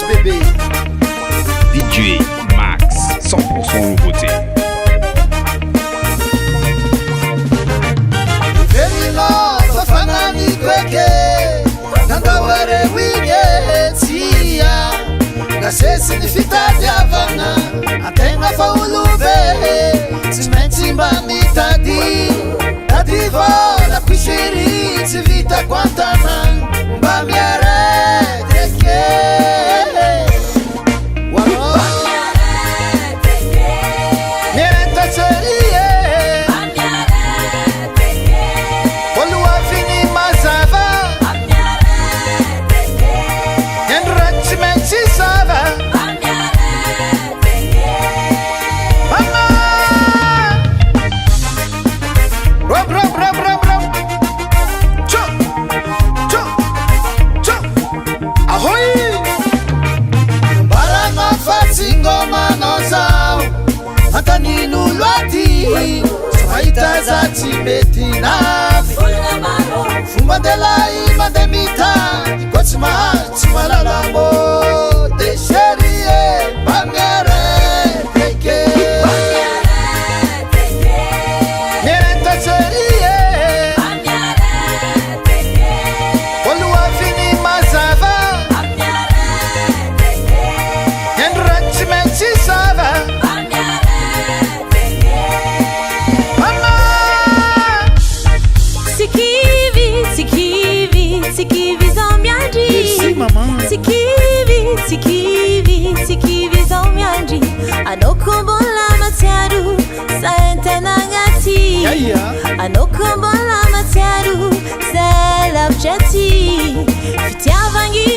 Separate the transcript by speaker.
Speaker 1: bébé.
Speaker 2: DJ Max, 100% nouveauté.
Speaker 1: Femino fafanani kweke nandaware winye tia gasesi nifitadi avana atenga faulube simentimba mitadi tadivo la kushiri tivita kwantana mbamiare teke waro mienta serie oluwa fini mazava enrichment sava mama rob cho ahoy baranga fatsingo manozao hata ninulwati swaita za tibetina fumba delai mademita kwa tsimalalamo desherie bamiare teke mienta serie oluwa fini mazava enrichment sava mama
Speaker 3: Sikivi zomyanji.
Speaker 1: Merci maman.
Speaker 3: Sikivi zomyanji. Anokumbola matiaru saente nangati. Anokumbola matiaru selapchati. Fitiavangi